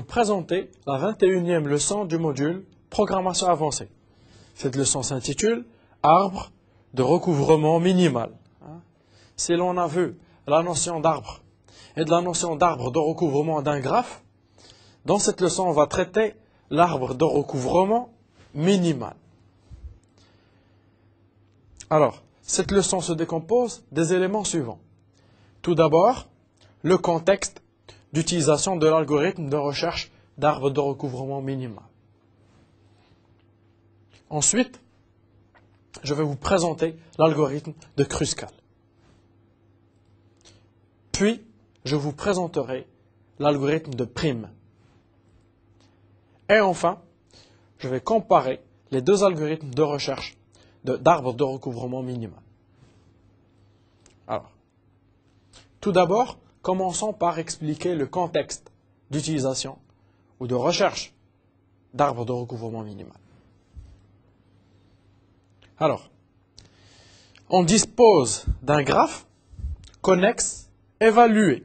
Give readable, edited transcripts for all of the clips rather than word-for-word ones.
présenter la 21e leçon du module Programmation avancée. Cette leçon s'intitule Arbre de recouvrement minimal. Si l'on a vu la notion d'arbre et de la notion d'arbre de recouvrement d'un graphe, dans cette leçon, on va traiter l'arbre de recouvrement minimal. Alors, cette leçon se décompose des éléments suivants. Tout d'abord, le contexte d'utilisation de l'algorithme de recherche d'arbre de recouvrement minimal. Ensuite, je vais vous présenter l'algorithme de Kruskal. Puis, je vous présenterai l'algorithme de Prim. Et enfin, je vais comparer les deux algorithmes de recherche d'arbre de recouvrement minimal. Alors, tout d'abord, commençons par expliquer le contexte d'utilisation ou de recherche d'arbre de recouvrement minimal. Alors, on dispose d'un graphe connexe évalué.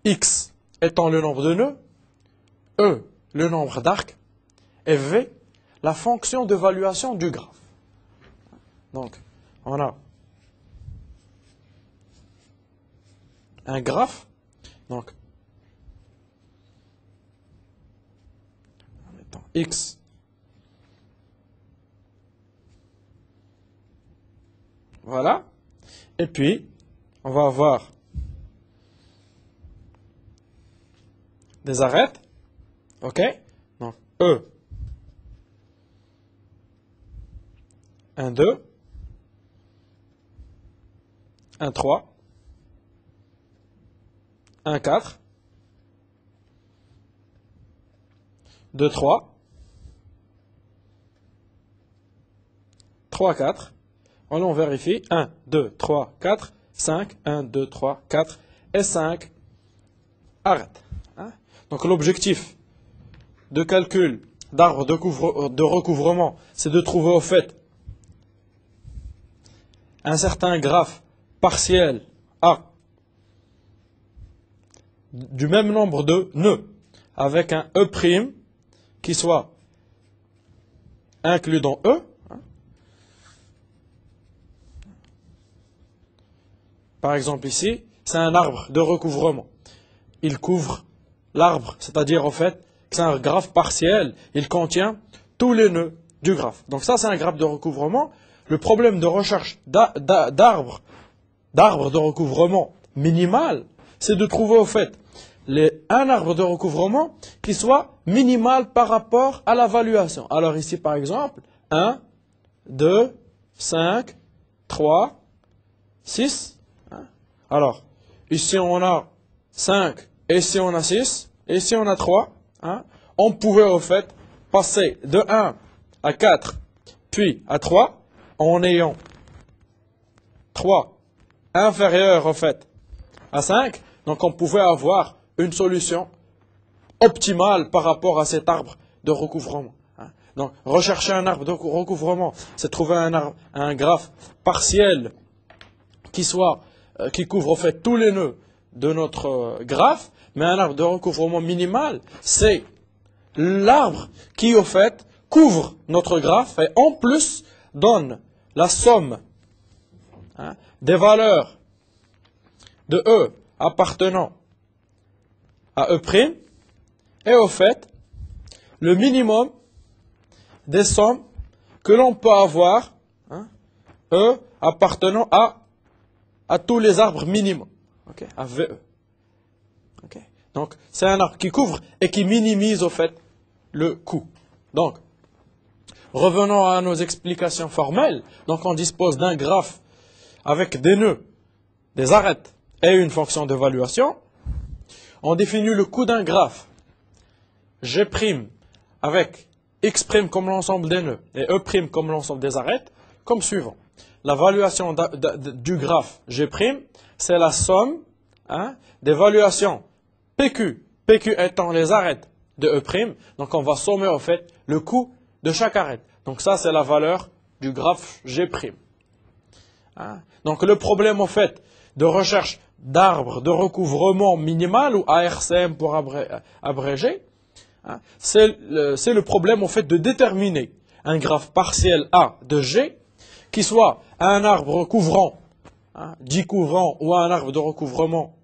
X étant le nombre de nœuds, E le nombre d'arcs, et V la fonction d'évaluation du graphe. Donc, on a un graphe, donc, en mettant X voilà, et puis, on va avoir des arêtes, ok, donc E, 1, 2, 1, 3, 1, 4, 2, 3, 3, 4, on vérifie, 1, 2, 3, 4, 5, 1, 2, 3, 4 et 5, arrête. Donc l'objectif de calcul d'arbre de recouvrement, c'est de trouver au fait un certain graphe partiel A du même nombre de nœuds avec un E' qui soit inclus dans E. Par exemple ici, c'est un arbre de recouvrement. Il couvre l'arbre, c'est-à-dire en fait que c'est un graphe partiel, il contient tous les nœuds du graphe. Donc ça c'est un graphe de recouvrement. Le problème de recherche d'arbre de recouvrement minimal, c'est de trouver au fait un arbre de recouvrement qui soit minimal par rapport à la valuation. Alors ici par exemple, 1, 2, 5, 3, 6. Alors, ici on a 5, et ici on a 6, et ici on a 3. On pouvait au fait passer de 1 à 4, puis à 3, en ayant 3 inférieur au fait à 5. Donc on pouvait avoir une solution optimale par rapport à cet arbre de recouvrement. Donc rechercher un arbre de recouvrement, c'est trouver un graphe partiel qui couvre en fait tous les nœuds de notre graphe, mais un arbre de recouvrement minimal, c'est l'arbre qui au fait couvre notre graphe et en plus donne la somme des valeurs de E appartenant à E' et au fait le minimum des sommes que l'on peut avoir, E appartenant à tous les arbres minimums, à VE. Donc, c'est un arbre qui couvre et qui minimise au fait le coût. Donc, revenons à nos explications formelles. Donc, on dispose d'un graphe avec des nœuds, des arêtes et une fonction d'évaluation. On définit le coût d'un graphe G' avec X' comme l'ensemble des nœuds et E' comme l'ensemble des arêtes, comme suivant. La valuation du graphe G', c'est la somme des valuations PQ, PQ étant les arêtes de E', donc on va sommer en fait le coût de chaque arête. Donc ça c'est la valeur du graphe G'. Donc le problème en fait de recherche d'arbre de recouvrement minimal, ou ARCM pour abréger, hein, c'est le problème en fait de déterminer un graphe partiel A de G qui soit un arbre recouvrant, hein, dit couvrant, ou un arbre de recouvrement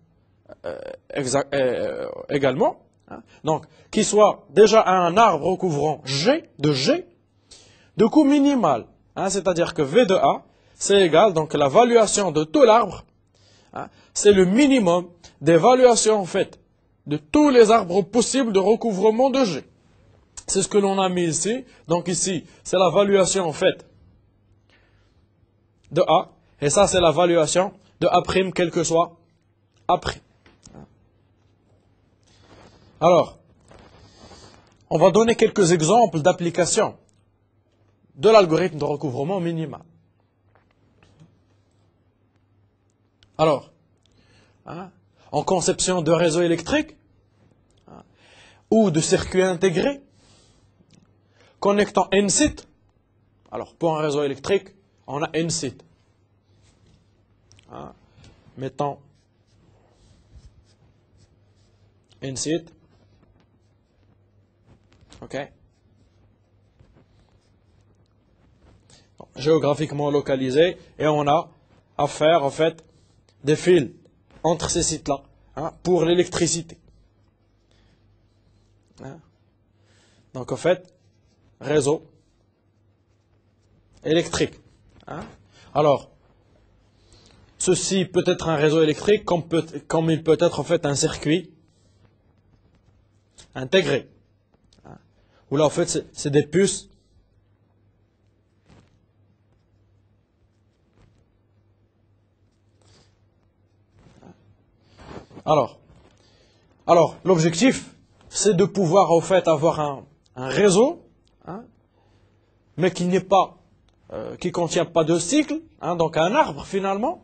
également, hein, donc qui soit déjà un arbre recouvrant G de coût minimal, hein, c'est-à-dire que V de A c'est égal, donc la valuation de tout l'arbre, hein, c'est le minimum d'évaluation en fait de tous les arbres possibles de recouvrement de G. C'est ce que l'on a mis ici. Donc ici, c'est la valuation en fait de A. Et ça, c'est la valuation de A', quel que soit A'. Alors, on va donner quelques exemples d'application de l'algorithme de recouvrement minimal. Alors, hein, en conception de réseau électrique, hein, ou de circuits intégrés, connectant n sites. Alors, pour un réseau électrique, on a n sites. Hein, mettons n sites. OK. Bon, géographiquement localisé, et on a à faire, en fait, des fils entre ces sites-là, hein, pour l'électricité. Hein. Donc, en fait, réseau électrique. Hein. Alors, ceci peut être un réseau électrique comme il peut être en fait un circuit intégré. Hein. Où là, en fait, c'est des puces Alors l'objectif, c'est de pouvoir en fait avoir un réseau, hein, mais qui n'est pas, qui contient pas de cycle, hein, donc un arbre finalement,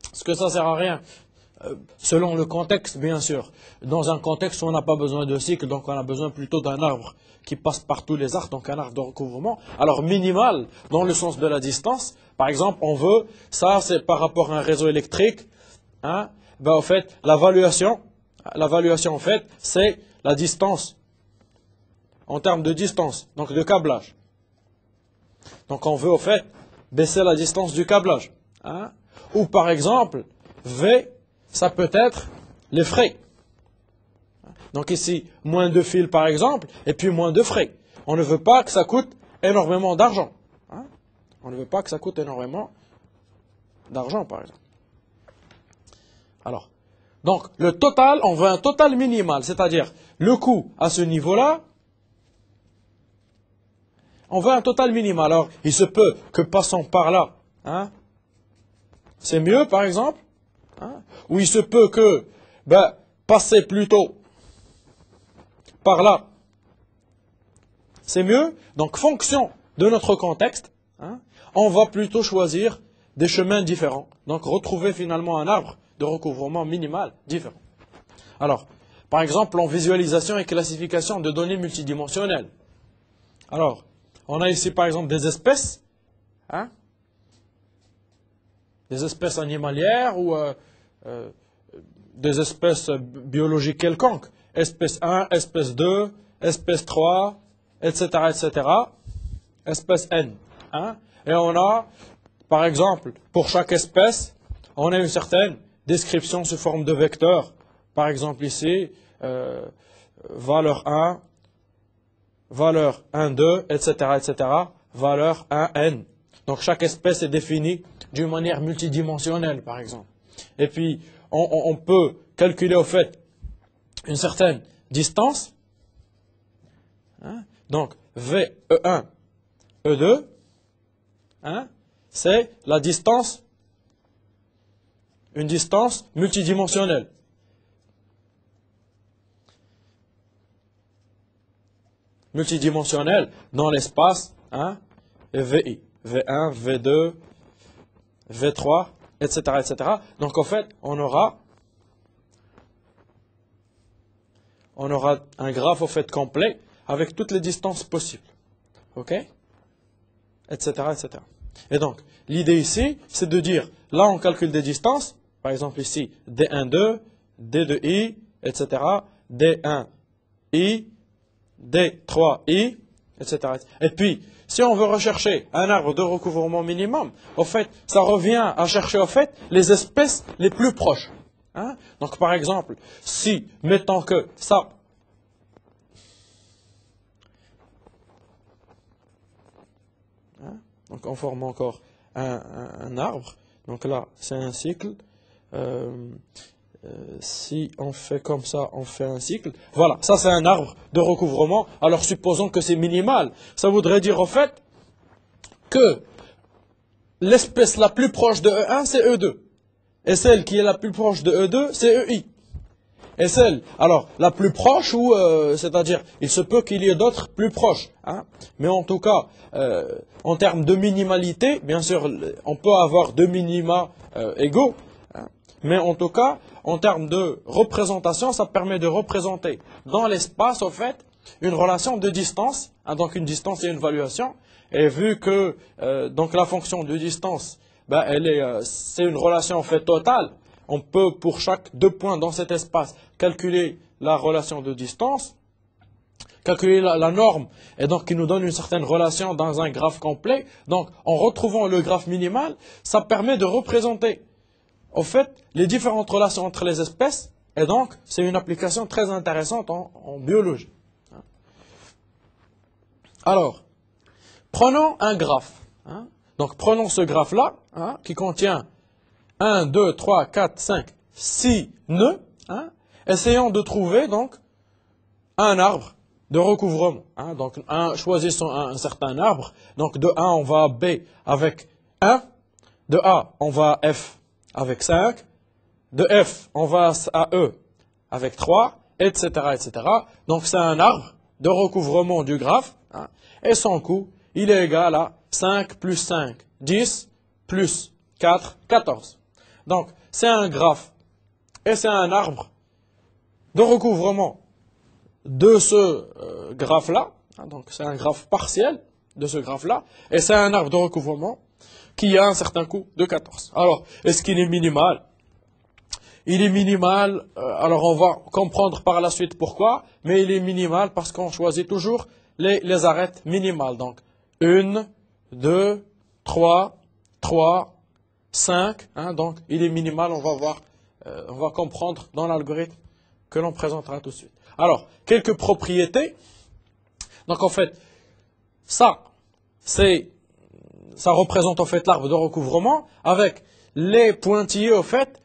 parce que ça sert à rien, selon le contexte bien sûr. Dans un contexte où on n'a pas besoin de cycle, donc on a besoin plutôt d'un arbre qui passe par tous les arbres, donc un arbre de recouvrement. Alors minimal, dans le sens de la distance, par exemple, on veut, ça c'est par rapport à un réseau électrique, hein, ben, en fait, l'évaluation en fait, c'est la distance, en termes de distance, donc de câblage. Donc on veut en fait baisser la distance du câblage. Hein. Ou par exemple, V, ça peut être les frais. Donc ici, moins de fils par exemple, et puis moins de frais. On ne veut pas que ça coûte énormément d'argent. Hein. On ne veut pas que ça coûte énormément d'argent par exemple. Alors, donc le total, on veut un total minimal, c'est-à-dire le coût à ce niveau-là, on veut un total minimal. Alors, il se peut que passant par là, hein, c'est mieux par exemple, hein, ou il se peut que passer plutôt par là, c'est mieux. Donc, fonction de notre contexte, hein, on va plutôt choisir des chemins différents. Donc, retrouver finalement un arbre de recouvrement minimal différent. Alors, par exemple, en visualisation et classification de données multidimensionnelles. Alors, on a ici par exemple des espèces, hein, des espèces animalières ou des espèces biologiques quelconques. Espèce 1, espèce 2, espèce 3, etc., etc. Espèce N. Hein, et on a, par exemple, pour chaque espèce, on a une certaine description sous forme de vecteur. Par exemple ici, valeur 1, valeur 1, 2, etc., etc., valeur 1, n. Donc chaque espèce est définie d'une manière multidimensionnelle, par exemple. Et puis, on peut calculer au fait une certaine distance. Hein, donc, V, E1, E2, hein, c'est la distance, une distance multidimensionnelle. Multidimensionnelle dans l'espace, hein, et VI. V1, V2, V3, etc., etc. Donc en fait, on aura un graphe au fait complet avec toutes les distances possibles. OK? Etc., etc. Et donc, l'idée ici, c'est de dire, là on calcule des distances, par exemple ici, D1,2, D2i, etc., D1i, D3i, etc. Et puis, si on veut rechercher un arbre de recouvrement minimum, au fait, ça revient à chercher au fait les espèces les plus proches. Hein? Donc, par exemple, si, mettons que ça, hein? Donc on forme encore un arbre. Donc là, c'est un cycle. Si on fait comme ça, on fait un cycle. Voilà, ça c'est un arbre de recouvrement. Alors supposons que c'est minimal. Ça voudrait dire au fait que l'espèce la plus proche de E1, c'est E2. Et celle qui est la plus proche de E2, c'est EI. Et celle, alors, la plus proche, ou c'est-à-dire, il se peut qu'il y ait d'autres plus proches. Hein, mais en tout cas, en termes de minimalité, bien sûr, on peut avoir deux minima égaux. Hein, mais en tout cas, en termes de représentation, ça permet de représenter dans l'espace, au fait, une relation de distance. Hein, donc une distance et une valuation. Et vu que donc la fonction de distance, ben, c'est une relation en fait totale. On peut, pour chaque deux points dans cet espace, calculer la relation de distance, calculer la norme, et donc qui nous donne une certaine relation dans un graphe complet. Donc, en retrouvant le graphe minimal, ça permet de représenter, au fait, les différentes relations entre les espèces, et donc, c'est une application très intéressante en biologie. Alors, prenons un graphe. Hein. Donc, prenons ce graphe-là, hein, qui contient 1, 2, 3, 4, 5, 6 nœuds. Hein. Essayons de trouver donc un arbre de recouvrement. Hein. Donc, choisissons un certain arbre. Donc, de 1, on va à B avec 1. De A, on va à F avec 5. De F, on va à E avec 3, etc., etc. Donc, c'est un arbre de recouvrement du graphe. Hein. Et son coût, il est égal à 5 plus 5, 10, plus 4, 14. Donc, c'est un graphe et c'est un arbre de recouvrement de ce graphe-là. Donc, c'est un graphe partiel de ce graphe-là. Et c'est un arbre de recouvrement qui a un certain coût de 14. Alors, est-ce qu'il est minimal? Il est minimal, alors on va comprendre par la suite pourquoi, mais il est minimal parce qu'on choisit toujours les arêtes minimales. Donc, 1, 2, 3, 5, hein, donc il est minimal, on va voir, on va comprendre dans l'algorithme que l'on présentera tout de suite. Alors, quelques propriétés. Donc en fait, ça représente en fait l'arbre de recouvrement avec les pointillés au fait,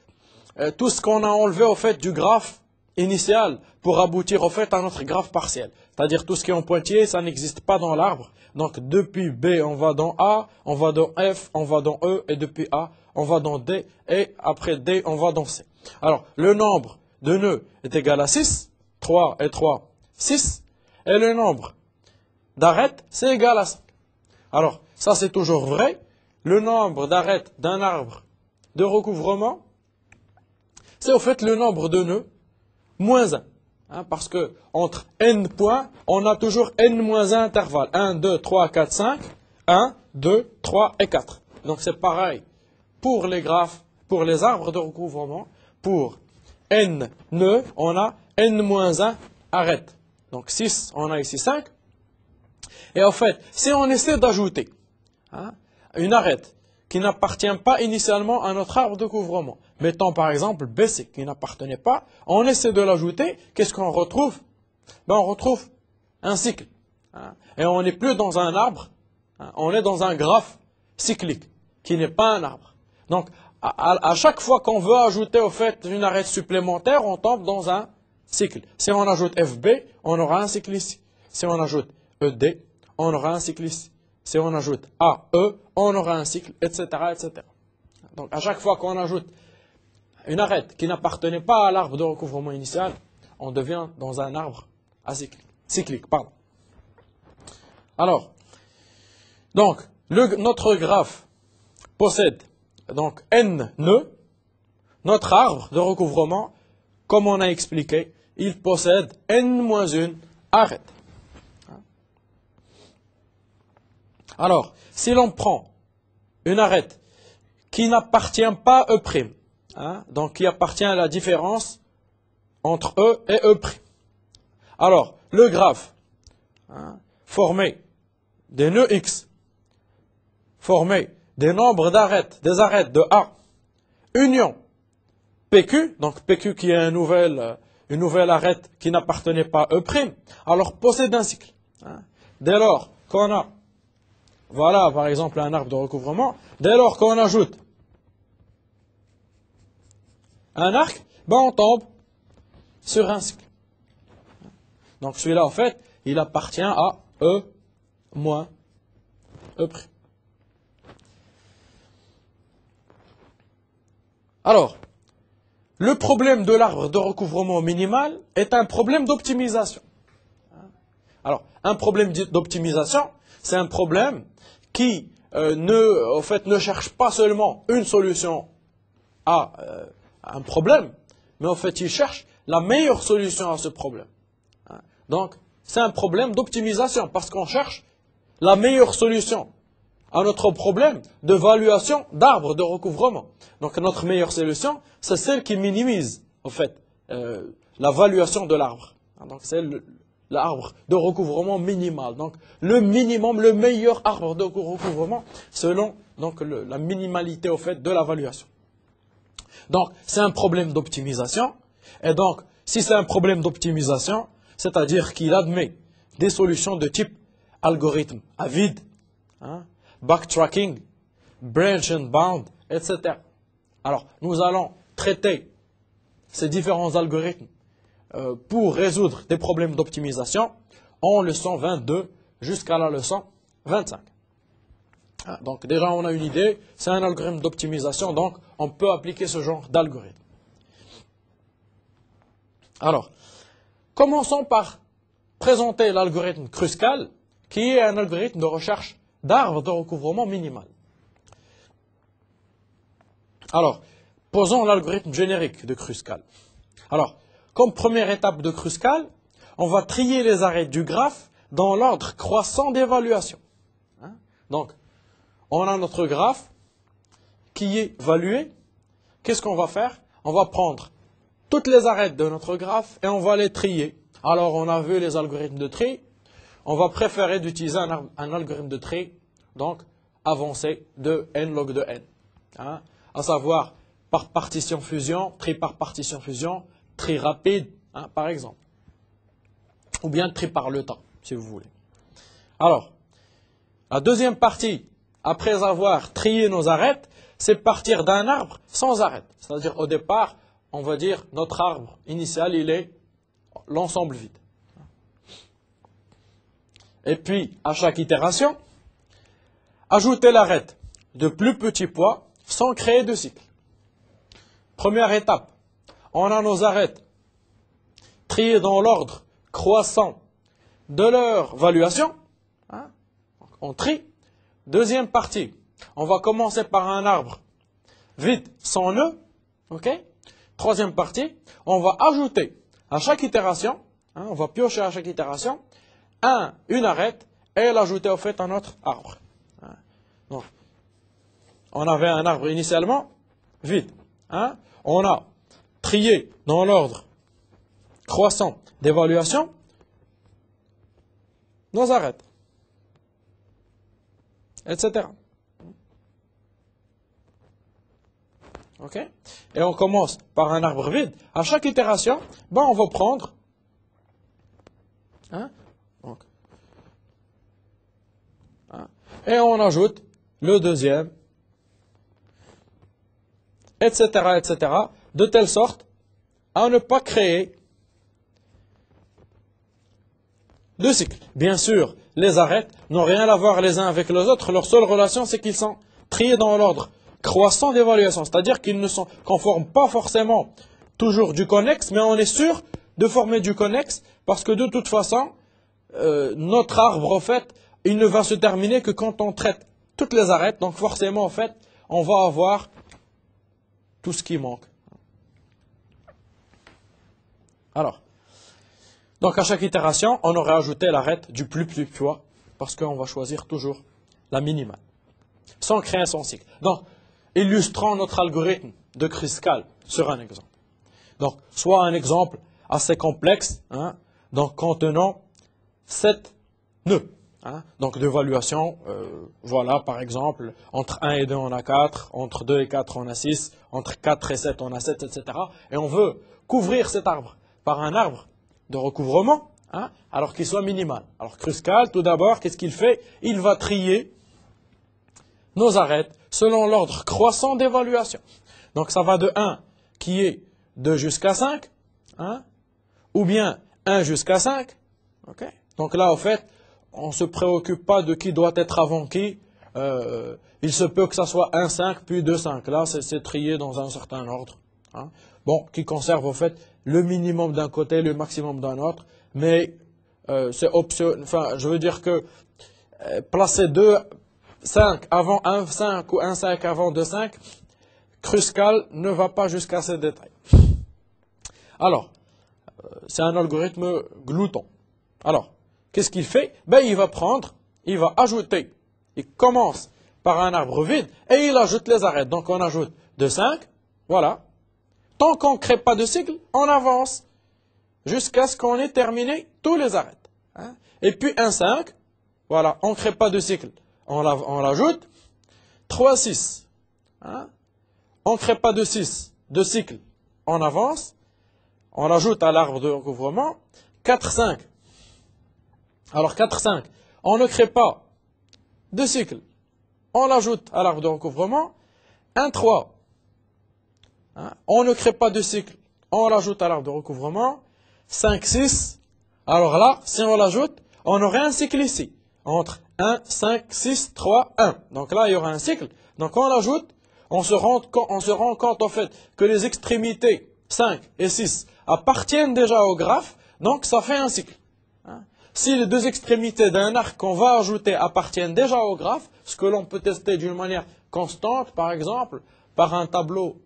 tout ce qu'on a enlevé au fait du graphe initial pour aboutir au fait à notre graphe partiel. C'est-à-dire tout ce qui est en pointillé, ça n'existe pas dans l'arbre. Donc depuis B, on va dans A, on va dans F, on va dans E, et depuis A, on va dans D, et après D, on va dans C. Alors, le nombre de nœuds est égal à 6, 3 et 3, 6, et le nombre d'arêtes, c'est égal à 5. Alors, ça c'est toujours vrai. Le nombre d'arêtes d'un arbre de recouvrement, c'est au fait le nombre de nœuds moins 1. Hein, parce que entre n points, on a toujours n-1 intervalles. 1, 2, 3, 4, 5. 1, 2, 3 et 4. Donc c'est pareil pour les graphes, pour les arbres de recouvrement. Pour n nœuds, on a n-1 arêtes. Donc 6, on a ici 5. Et en fait, si on essaie d'ajouter une arête qui n'appartient pas initialement à notre arbre de recouvrement, mettons par exemple BC qui n'appartenait pas, on essaie de l'ajouter, qu'est-ce qu'on retrouve? Ben, on retrouve un cycle. Hein, et on n'est plus dans un arbre, hein, on est dans un graphe cyclique qui n'est pas un arbre. Donc à chaque fois qu'on veut ajouter au fait une arête supplémentaire, on tombe dans un cycle. Si on ajoute FB, on aura un cycle ici. Si on ajoute ED, on aura un cycle ici. Si on ajoute AE, on aura un cycle, etc., etc. Donc à chaque fois qu'on ajoute une arête qui n'appartenait pas à l'arbre de recouvrement initial, on devient dans un arbre cyclique. Alors, donc, notre graphe possède donc n nœuds. Notre arbre de recouvrement, comme on a expliqué, il possède n-1 arêtes. Alors, si l'on prend une arête qui n'appartient pas à E', hein, donc qui appartient à la différence entre E et E'. Alors, le graphe, hein, formé des nœuds X, formé des nombres d'arêtes, des arêtes de A, union PQ, donc PQ qui est une nouvelle arête qui n'appartenait pas à E', alors possède un cycle. Hein. Dès lors qu'on a, voilà par exemple un arbre de recouvrement, dès lors qu'on ajoute un arc, ben on tombe sur un cycle. Donc celui-là, en fait, il appartient à E moins E'. Alors, le problème de l'arbre de recouvrement minimal est un problème d'optimisation. Alors, un problème d'optimisation, c'est un problème qui ne cherche pas seulement une solution à un problème, mais en fait, il cherche la meilleure solution à ce problème. Donc, c'est un problème d'optimisation parce qu'on cherche la meilleure solution à notre problème de valuation d'arbre de recouvrement. Donc, notre meilleure solution, c'est celle qui minimise, en fait, la valuation de l'arbre. Donc, c'est l'arbre de recouvrement minimal. Donc, le minimum, le meilleur arbre de recouvrement selon donc, la minimalité, au fait, de la valuation. Donc, c'est un problème d'optimisation. Et donc, si c'est un problème d'optimisation, c'est-à-dire qu'il admet des solutions de type algorithme à vide, hein, backtracking, branch and bound, etc. Alors, nous allons traiter ces différents algorithmes pour résoudre des problèmes d'optimisation en leçon 22 jusqu'à la leçon 25. Donc, déjà, on a une idée, c'est un algorithme d'optimisation, donc on peut appliquer ce genre d'algorithme. Alors, commençons par présenter l'algorithme Kruskal, qui est un algorithme de recherche d'arbres de recouvrement minimal. Alors, posons l'algorithme générique de Kruskal. Alors, comme première étape de Kruskal, on va trier les arêtes du graphe dans l'ordre croissant d'évaluation. Hein? Donc, on a notre graphe qui est évalué. Qu'est-ce qu'on va faire? On va prendre toutes les arêtes de notre graphe et on va les trier. Alors, on a vu les algorithmes de tri. On va préférer d'utiliser un algorithme de tri, donc avancé de n log de n. Hein, à savoir par partition-fusion, tri par partition-fusion, tri rapide, hein, par exemple. Ou bien tri par le temps, si vous voulez. Alors, la deuxième partie, après avoir trié nos arêtes, c'est partir d'un arbre sans arête. C'est-à-dire, au départ, on va dire, notre arbre initial, il est l'ensemble vide. Et puis, à chaque itération, ajouter l'arête de plus petit poids sans créer de cycle. Première étape, on a nos arêtes triées dans l'ordre croissant de leur valuation. Hein, on trie. Deuxième partie, on va commencer par un arbre vide sans nœud. Okay. Troisième partie, on va ajouter à chaque itération, hein, on va piocher à chaque itération, une arête et l'ajouter au fait à notre arbre. Donc, on avait un arbre initialement vide. Hein. On a trié dans l'ordre croissant d'évaluation nos arêtes, etc. Ok? Et on commence par un arbre vide. À chaque itération, ben on va prendre, hein, donc, hein, et on ajoute le deuxième, etc., etc., de telle sorte à ne pas créer de cycle. Bien sûr, les arêtes n'ont rien à voir les uns avec les autres. Leur seule relation, c'est qu'ils sont triés dans l'ordre croissant d'évaluation. C'est-à-dire qu'ils ne sont, qu'on ne forme pas forcément toujours du connexe, mais on est sûr de former du connexe parce que de toute façon, notre arbre, en fait, il ne va se terminer que quand on traite toutes les arêtes. Donc forcément, en fait, on va avoir tout ce qui manque. Alors, donc à chaque itération, on aurait ajouté l'arête du plus petit poids, parce qu'on va choisir toujours la minimale, sans créer son cycle. Donc, illustrant notre algorithme de Kruskal sur un exemple. Donc, soit un exemple assez complexe, hein, donc contenant 7 nœuds. Hein, donc d'évaluation, voilà, par exemple, entre 1 et 2 on a 4, entre 2 et 4 on a 6, entre 4 et 7 on a 7, etc. Et on veut couvrir cet arbre par un arbre de recouvrement, hein, alors qu'il soit minimal. Alors Kruskal, tout d'abord, qu'est-ce qu'il fait? Il va trier nos arêtes selon l'ordre croissant d'évaluation. Donc ça va de 1 qui est 2 jusqu'à 5, hein, ou bien 1 jusqu'à 5. Okay. Donc là, en fait, on ne se préoccupe pas de qui doit être avant qui. Il se peut que ça soit 1, 5, puis 2, 5. Là, c'est trié dans un certain ordre. Hein. Bon, qui conserve, en fait, le minimum d'un côté, le maximum d'un autre. Mais c'est optionnel. Enfin, je veux dire que placer 2, 5 avant 1, 5 ou 1, 5 avant 2, 5, Kruskal ne va pas jusqu'à ces détails. Alors, c'est un algorithme glouton. Alors, qu'est-ce qu'il fait? Ben, il va ajouter. Il commence par un arbre vide et il ajoute les arêtes. Donc, on ajoute de 5, voilà. Tant qu'on ne crée pas de cycle, on avance jusqu'à ce qu'on ait terminé tous les arêtes. Hein? Et puis, 1, 5, voilà, on ne crée pas de cycle, on l'ajoute. 3, 6, hein? On ne crée pas de cycle, on avance. On l'ajoute à l'arbre de recouvrement. 4, 5. Alors 4, 5, on ne crée pas de cycle. On l'ajoute à l'arbre de recouvrement. 1, 3. Hein? On ne crée pas de cycle. On l'ajoute à l'arbre de recouvrement. 5, 6. Alors là, si on l'ajoute, on aurait un cycle ici. Entre 1, 5, 6, 3, 1. Donc là, il y aura un cycle. Donc on l'ajoute. On se rend compte en fait que les extrémités 5 et 6 appartiennent déjà au graphe. Donc ça fait un cycle. Hein? Si les deux extrémités d'un arc qu'on va ajouter appartiennent déjà au graphe, ce que l'on peut tester d'une manière constante, par exemple, par un tableau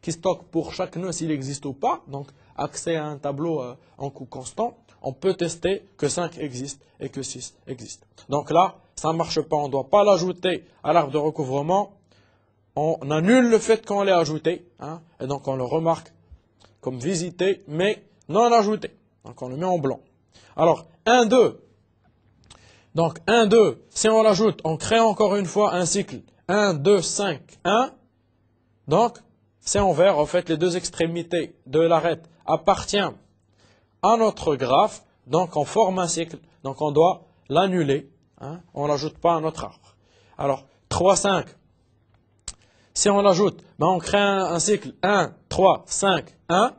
qui stocke pour chaque nœud s'il existe ou pas, donc accès à un tableau en coût constant, on peut tester que 5 existe et que 6 existe. Donc là, ça ne marche pas, on ne doit pas l'ajouter à l'arbre de recouvrement, on annule le fait qu'on l'ait ajouté, hein, et donc on le remarque comme visité, mais non ajouté. Donc on le met en blanc. Alors, 1, 2. Donc, 1, 2, si on l'ajoute, on crée encore une fois un cycle. 1, 2, 5, 1. Donc, c'est en vert. En fait, les deux extrémités de l'arête appartiennent à notre graphe. Donc, on forme un cycle. Donc, on doit l'annuler. Hein, on ne l'ajoute pas à notre arbre. Alors, 3, 5. Si on l'ajoute, ben on crée un cycle. 1, 3, 5, 1.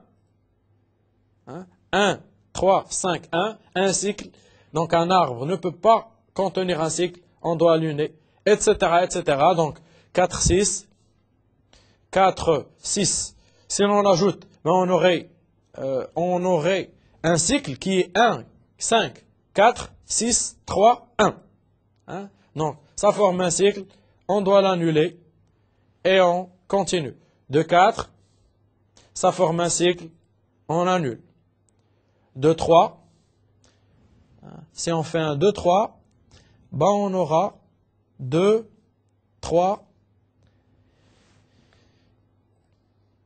Hein, 1, 3, 5, 1, un cycle. Donc un arbre ne peut pas contenir un cycle, on doit l'annuler, etc., etc. Donc 4, 6, 4, 6. Si l'on l'ajoute, ben on aurait un cycle qui est 1, 5, 4, 6, 3, 1. Hein? Donc ça forme un cycle, on doit l'annuler et on continue. De 4, ça forme un cycle, on annule. De 3, si on fait un 2, 3, ben on aura 2, 3.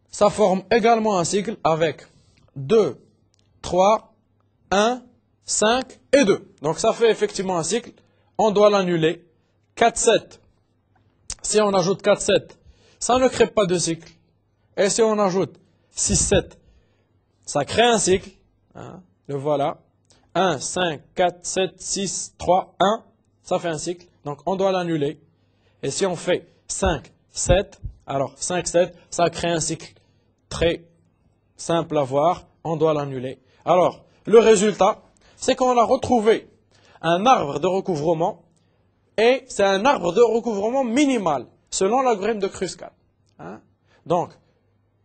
Ça forme également un cycle avec 2, 3, 1, 5 et 2. Donc ça fait effectivement un cycle. On doit l'annuler. 4, 7. Si on ajoute 4, 7, ça ne crée pas de cycle. Et si on ajoute 6, 7, ça crée un cycle. Hein, le voilà. 1, 5, 4, 7, 6, 3, 1. Ça fait un cycle. Donc on doit l'annuler. Et si on fait 5, 7, alors 5, 7, ça crée un cycle très simple à voir. On doit l'annuler. Alors, le résultat, c'est qu'on a retrouvé un arbre de recouvrement. Et c'est un arbre de recouvrement minimal, selon l'algorithme de Kruskal. Hein? Donc,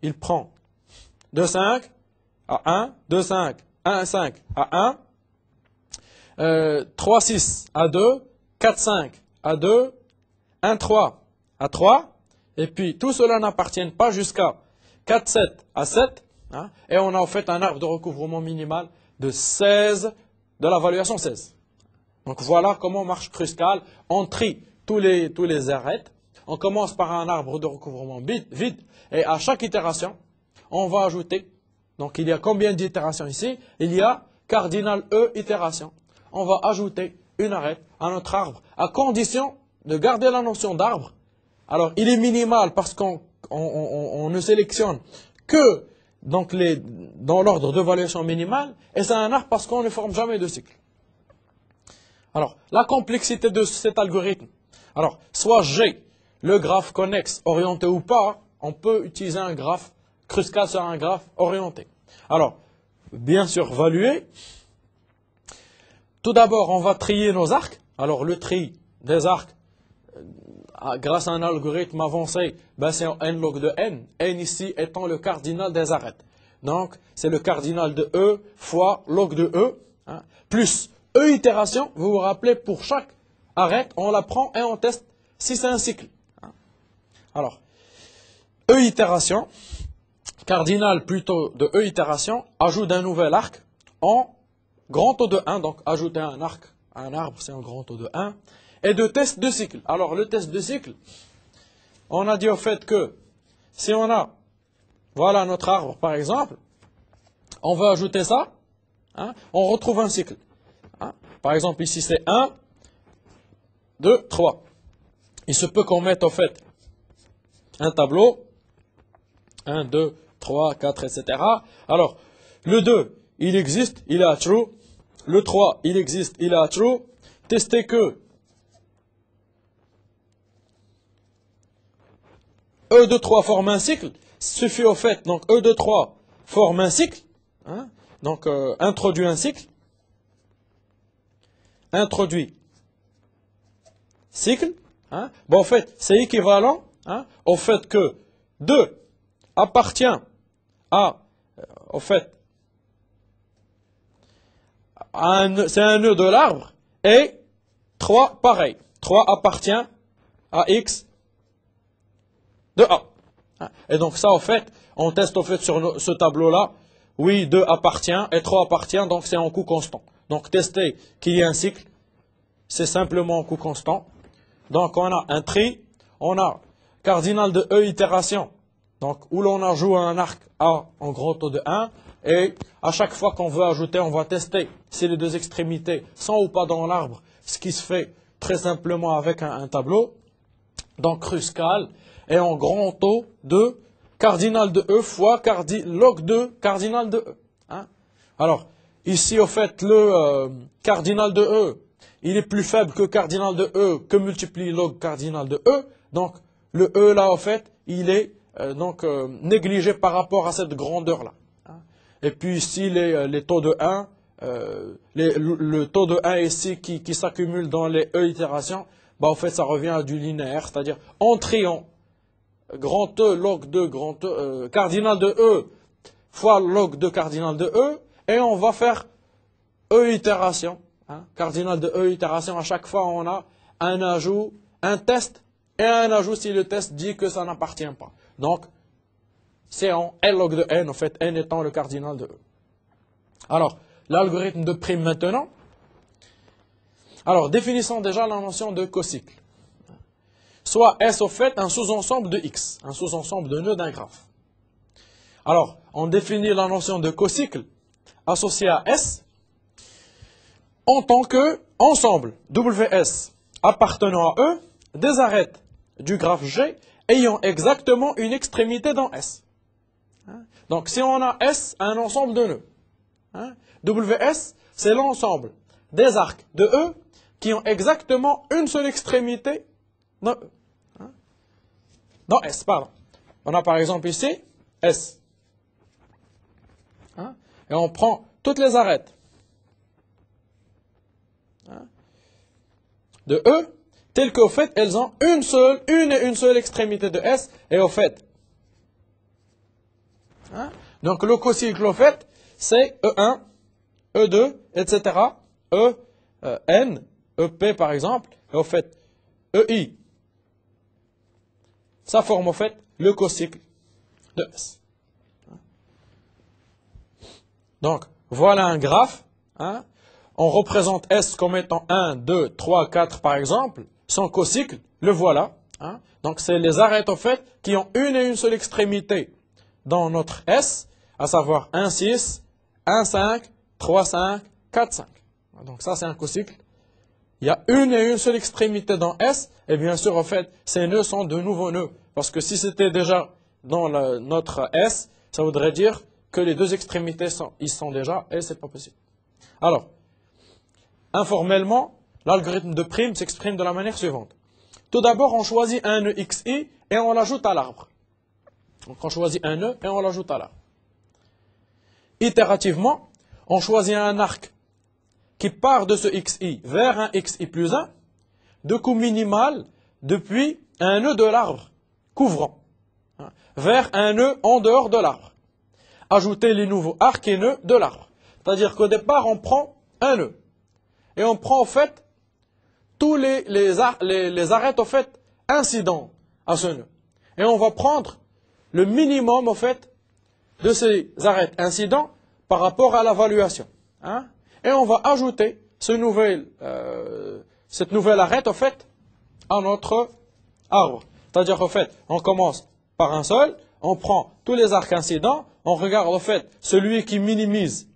il prend 2, 5 à 1, 2, 5, 1, 5 à 1, 3, 6 à 2, 4, 5 à 2, 1, 3 à 3, et puis tout cela n'appartient pas jusqu'à 4, 7 à 7, hein? Et on a en fait un arbre de recouvrement minimal de 16, de la valuation 16. Donc voilà comment marche Kruskal. On trie tous les arêtes, On commence par un arbre de recouvrement vide et à chaque itération, on va ajouter. Donc il y a combien d'itérations ici? Il y a cardinal E itération. On va ajouter une arête à notre arbre à condition de garder la notion d'arbre. Alors il est minimal parce qu'on ne sélectionne que donc dans l'ordre de valuation minimale et c'est un arbre parce qu'on ne forme jamais de cycle. Alors la complexité de cet algorithme. Alors soit j'ai le graphe connexe orienté ou pas, on peut utiliser un graphe Kruskal sur un graphe orienté. Alors, bien sûr, valuer. Tout d'abord, on va trier nos arcs. Alors, le tri des arcs, grâce à un algorithme avancé, ben, c'est en n log de n. N ici étant le cardinal des arêtes. Donc, c'est le cardinal de E fois log de E, hein, plus E itération. Vous vous rappelez, pour chaque arête, on la prend et on teste si c'est un cycle. Hein. Alors, E itération. Cardinal plutôt de E itération, ajout d'un nouvel arc en grand taux de 1, donc ajouter un arc à un arbre, c'est en grand taux de 1, et de test de cycle. Alors le test de cycle, on a dit au fait que si on a, voilà notre arbre par exemple, on veut ajouter ça, hein, on retrouve un cycle. Hein. Par exemple ici c'est 1, 2, 3. Il se peut qu'on mette au fait un tableau, 1, 2, 3, 4, etc. Alors, le 2, il existe, il est true. Le 3, il existe, il est true. Testez que E de 3 forme un cycle. Suffit au fait, donc E de 3 forme un cycle. Hein, donc, introduit un cycle. Introduit cycle. Hein, bon, en fait, c'est équivalent hein, au fait que 2 appartient au fait, c'est un nœud de l'arbre, et 3, pareil. 3 appartient à x de A. Et donc ça, au fait, on teste au fait sur ce tableau-là, oui, 2 appartient et 3 appartient, donc c'est en coût constant. Donc tester qu'il y ait un cycle, c'est simplement en coût constant. Donc on a un tri, on a cardinal de E itération, donc, où l'on ajoute un arc A en gros taux de 1, et à chaque fois qu'on veut ajouter, on va tester si les deux extrémités sont ou pas dans l'arbre, ce qui se fait très simplement avec un tableau. Donc, Kruskal est en grand taux de cardinal de E fois log de cardinal de E. Hein. Alors, ici, au fait, le cardinal de E, il est plus faible que cardinal de E que multiplie log cardinal de E. Donc, le E, là, au fait, il est négligé par rapport à cette grandeur-là. Hein. Et puis ici, les taux de 1, le taux de 1 ici qui s'accumule dans les E itérations, bah, en fait, ça revient à du linéaire, c'est-à-dire en triant grand E, log de grand E, cardinal de E fois log de cardinal de E, et on va faire E itération. Hein. Cardinal de E itération, à chaque fois, on a un ajout, un test, et un ajout si le test dit que ça n'appartient pas. Donc, c'est en L log de n, en fait, n étant le cardinal de E. Alors, l'algorithme de prime maintenant. Alors, définissons déjà la notion de cocycle. Soit S, au fait, un sous-ensemble de X, un sous-ensemble de nœuds d'un graphe. Alors, on définit la notion de cocycle associée à S en tant que ensemble WS appartenant à E des arêtes du graphe G ayant exactement une extrémité dans S. Hein? Donc, si on a S, un ensemble de nœuds, hein? WS, c'est l'ensemble des arcs de E qui ont exactement une seule extrémité dans E. Hein? Dans S, pardon. On a par exemple ici S. Hein? Et on prend toutes les arêtes hein, de E, telles qu'au fait, elles ont une et une seule extrémité de S, et au fait. Hein? Donc le cocycle, au fait, c'est E1, E2, etc., E, EP par exemple, et au fait, EI. Ça forme au fait le cocycle de S. Donc, voilà un graphe. Hein? On représente S comme étant 1, 2, 3, 4 par exemple. Son cocycle, le voilà. Hein? Donc c'est les arêtes au fait qui ont une et une seule extrémité dans notre S, à savoir 1, 6, 1, 5, 3, 5, 4, 5. Donc ça c'est un cocycle. Il y a une et une seule extrémité dans S, et bien sûr, en fait, ces nœuds sont de nouveaux nœuds. Parce que si c'était déjà dans notre S, ça voudrait dire que les deux extrémités ils sont déjà, et c'est pas possible. Alors, informellement, l'algorithme de prime s'exprime de la manière suivante. Tout d'abord, on choisit un nœud XI et on l'ajoute à l'arbre. Donc on choisit un nœud et on l'ajoute à l'arbre. Itérativement, on choisit un arc qui part de ce XI vers un XI plus 1, de coût minimal depuis un nœud de l'arbre couvrant, hein, vers un nœud en dehors de l'arbre. Ajouter les nouveaux arcs et nœuds de l'arbre. C'est-à-dire qu'au départ, on prend un nœud. Et on prend, en fait, tous les arêtes, en fait, incidents à ce nœud. Et on va prendre le minimum, en fait, de ces arêtes incidents par rapport à l'évaluation. Hein? Et on va ajouter cette nouvelle arête, en fait, à notre arbre. C'est-à-dire qu'en fait, on commence par un seul, on prend tous les arcs incidents, on regarde, en fait, celui qui minimise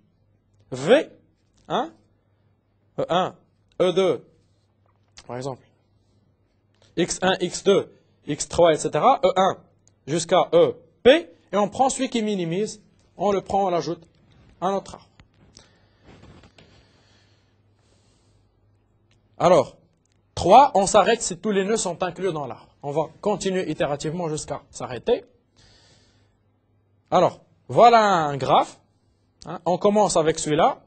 V, hein, E1, E2, par exemple, X1, X2, X3, etc., E1 jusqu'à EP, et on prend celui qui minimise, on le prend, on l'ajoute à notre arbre. Alors, 3, on s'arrête si tous les nœuds sont inclus dans l'arbre. On va continuer itérativement jusqu'à s'arrêter. Alors, voilà un graphe. Hein, on commence avec celui-là.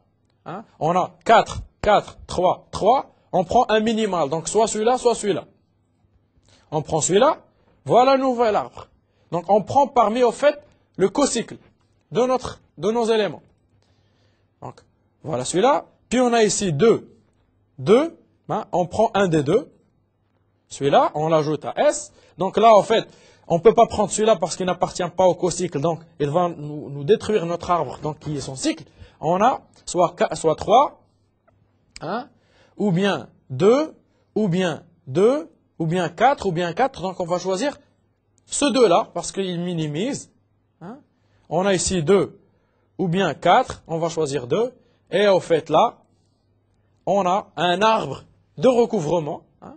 Hein, on a 4, 4, 3, 3. On prend un minimal, donc soit celui-là, soit celui-là. On prend celui-là. Voilà un nouvel arbre. Donc, on prend parmi, au fait, le cocycle de nos éléments. Donc, voilà celui-là. Puis, on a ici 2. 2. Hein, on prend un des deux. Celui-là, on l'ajoute à S. Donc là, en fait, on ne peut pas prendre celui-là parce qu'il n'appartient pas au cocycle. Donc, il va nous détruire notre arbre, donc qui est son cycle. On a soit 3, hein, ou bien 2, ou bien 2, ou bien 4, ou bien 4. Donc, on va choisir ce 2-là parce qu'il minimise. Hein. On a ici 2, ou bien 4. On va choisir 2. Et au fait, là, on a un arbre de recouvrement, hein,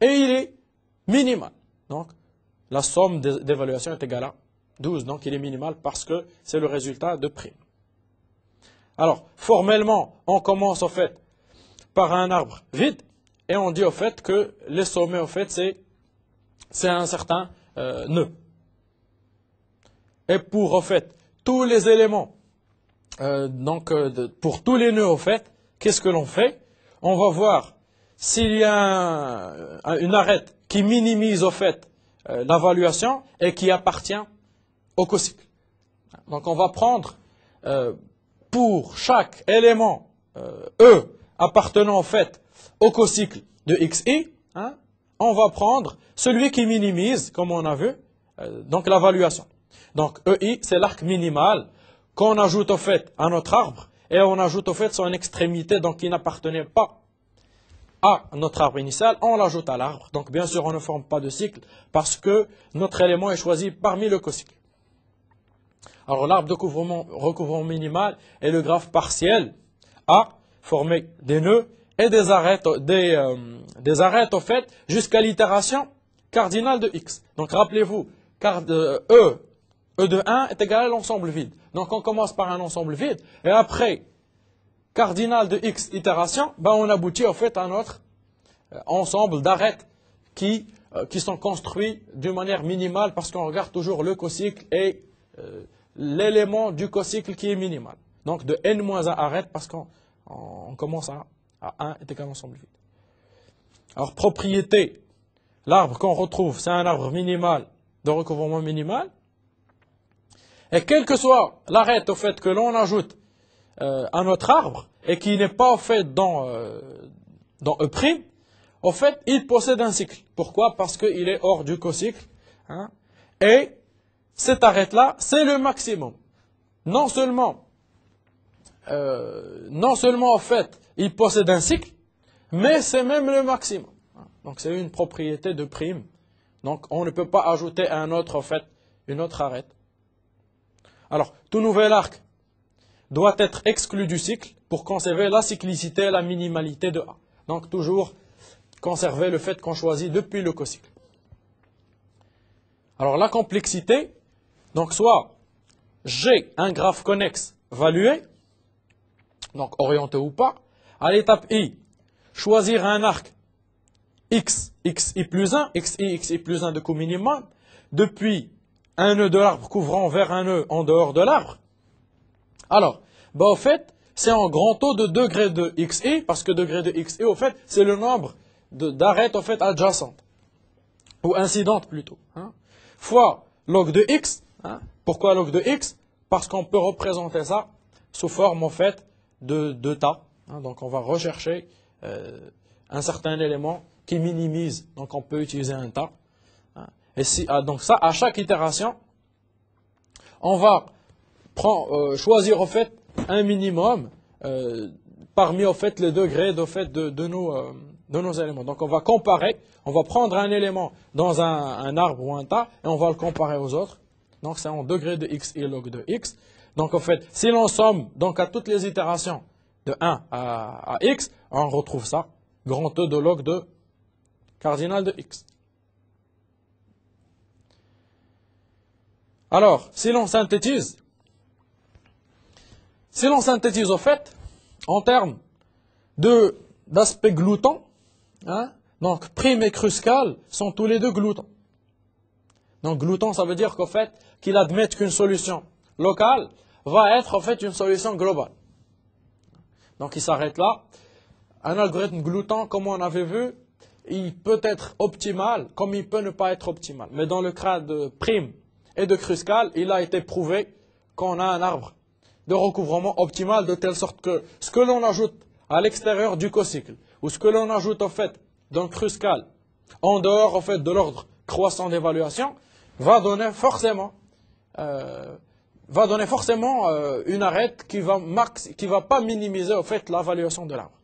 et il est minimal. Donc, la somme d'évaluation est égale à 12. Donc, il est minimal parce que c'est le résultat de prime. Alors, formellement, on commence au fait par un arbre vide et on dit au fait que les sommets, au fait, c'est un certain nœud. Et pour, au fait, tous les éléments, pour tous les nœuds, au fait, qu'est-ce que l'on fait? On va voir s'il y a une arête qui minimise, au fait, l'évaluation et qui appartient au cocycle. Donc, on va prendre pour chaque élément E appartenant, au fait, au cocycle de XI, hein, on va prendre celui qui minimise, comme on a vu, donc l'évaluation. Donc, EI, c'est l'arc minimal qu'on ajoute, au fait, à notre arbre et on ajoute, au fait, son extrémité, donc qui n'appartenait pas à notre arbre initial, on l'ajoute à l'arbre. Donc, bien sûr, on ne forme pas de cycle parce que notre élément est choisi parmi le cocycle. Alors, l'arbre de recouvrement minimal est le graphe partiel A, formé des nœuds et des arêtes, au fait, jusqu'à l'itération cardinale de X. Donc, rappelez-vous, E de 1 est égal à l'ensemble vide. Donc, on commence par un ensemble vide et après cardinal de X itération, ben on aboutit, au fait, à notre ensemble d'arêtes qui sont construits d'une manière minimale parce qu'on regarde toujours le cocycle et l'élément du cocycle qui est minimal. Donc de n-1 arêtes parce qu'on commence à 1 est égal à l'ensemble vide. Alors propriété, l'arbre qu'on retrouve, c'est un arbre minimal de recouvrement minimal. Et quelle que soit l'arête, au fait, que l'on ajoute à notre arbre et qui n'est pas, au fait, dans E', au fait, il possède un cycle. Pourquoi? Parce qu'il est hors du cocycle. Hein, et cette arête-là, c'est le maximum. Non seulement, au fait, il possède un cycle, mais c'est même le maximum. Donc, c'est une propriété de prime Donc, on ne peut pas ajouter un autre, en fait, une autre arête. Alors, tout nouvel arc doit être exclu du cycle pour conserver la cyclicité et la minimalité de A. Donc, toujours conserver le fait qu'on choisit depuis le cocycle. Alors, la complexité, donc soit j'ai un graphe connexe valué, donc orienté ou pas. À l'étape I, choisir un arc x, xi plus 1, xi plus 1 de coût minimum, depuis un nœud de l'arbre couvrant vers un nœud en dehors de l'arbre. Alors, au fait, c'est en grand taux de degré de xi, parce que degré de xi, au fait, c'est le nombre d'arêtes, fait, adjacentes, ou incidentes plutôt, fois log de x. Pourquoi log de x? Parce qu'on peut représenter ça sous forme, en fait, de tas. Donc, on va rechercher un certain élément qui minimise. Donc, on peut utiliser un tas. Et donc, ça, à chaque itération, on va choisir, en fait, un minimum parmi, en fait, les degrés de nos éléments. Donc, on va comparer. On va prendre un élément dans un arbre ou un tas et on va le comparer aux autres. Donc, c'est en degré de x et log de x. Donc, en fait, si l'on somme donc, à toutes les itérations de 1 à x, on retrouve ça, grand E de log de cardinal de x. Alors, si l'on synthétise au fait, en termes d'aspect glouton, donc prime et cruscal sont tous les deux gloutons. Donc, glouton, ça veut dire qu'en fait, qu'il admette qu'une solution locale va être en fait une solution globale. Donc il s'arrête là. Un algorithme glouton, comme on avait vu, il peut être optimal, comme il peut ne pas être optimal. Mais dans le cas de prime et de cruscal, il a été prouvé qu'on a un arbre de recouvrement optimal de telle sorte que ce que l'on ajoute à l'extérieur du cocycle, ou ce que l'on ajoute en fait dans le cruscal, en dehors en fait de l'ordre croissant d'évaluation, va donner forcément une arête qui va pas minimiser en fait l'évaluation de l'arbre.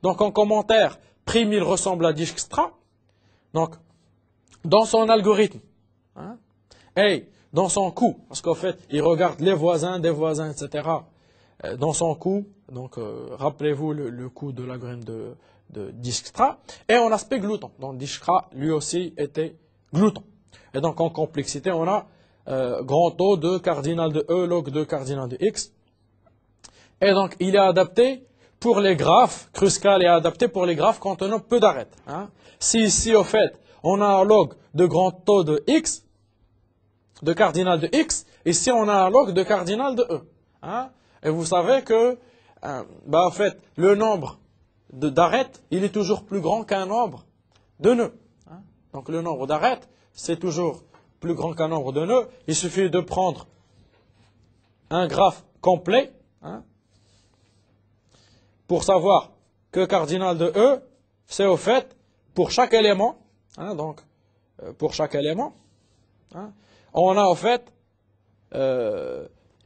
Donc en commentaire, prime il ressemble à Dijkstra. Donc dans son algorithme, et dans son coût, parce qu'en fait il regarde les voisins des voisins, etc. Dans son coût, donc rappelez-vous le coût de l'algorithme de Dijkstra, et en aspect glouton. Donc Dijkstra lui aussi était glouton. Et donc en complexité, on a grand taux de cardinal de E log de cardinal de X. Et donc il est adapté pour les graphes, cruscal est adapté pour les graphes contenant peu d'arêtes. Si ici, au fait, on a un log de grand taux de X, de cardinal de X, ici on a un log de cardinal de E. Et vous savez que, en fait, le nombre d'arêtes, il est toujours plus grand qu'un nombre de nœuds. Donc le nombre d'arêtes, c'est toujours plus grand qu'un nombre de nœuds. Il suffit de prendre un graphe complet pour savoir que cardinal de E, c'est au fait pour chaque élément. Donc, pour chaque élément, on a au fait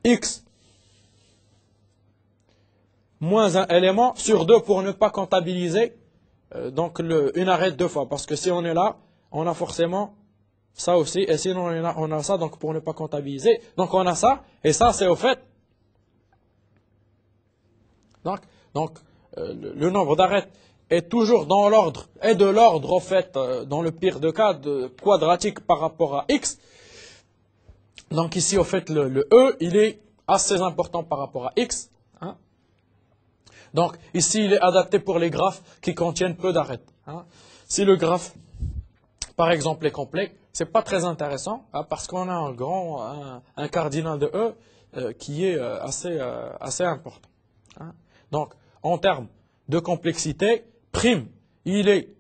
x moins un élément sur 2 pour ne pas comptabiliser donc une arête deux fois. Parce que si on est là, on a forcément ça aussi, et sinon on a ça, donc pour ne pas comptabiliser. Donc on a ça, et ça c'est au fait. Donc le nombre d'arêtes est toujours dans l'ordre, est de l'ordre au fait, dans le pire des cas, de quadratique par rapport à x. Donc ici au fait le E, il est assez important par rapport à x. Donc ici il est adapté pour les graphes qui contiennent peu d'arêtes. Si le graphe par exemple est complet, c'est pas très intéressant parce qu'on a un cardinal de E qui est assez important. Donc en termes de complexité, prime, il est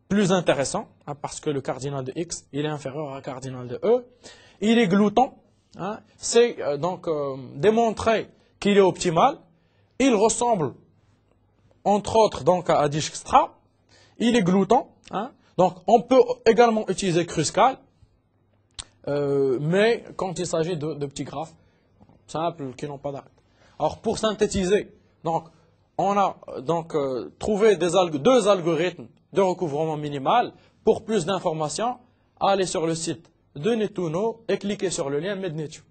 plus intéressant parce que le cardinal de X, il est inférieur à cardinal de E. Il est glouton, c'est donc démontrer qu'il est optimal. Il ressemble entre autres donc à Dijkstra. Il est glouton. Donc, on peut également utiliser cruscal, mais quand il s'agit de petits graphes simples qui n'ont pas d'arête. Alors, pour synthétiser, donc, on a donc trouvé deux algorithmes de recouvrement minimal. Pour plus d'informations, allez sur le site de Netuno et cliquez sur le lien Mednetu.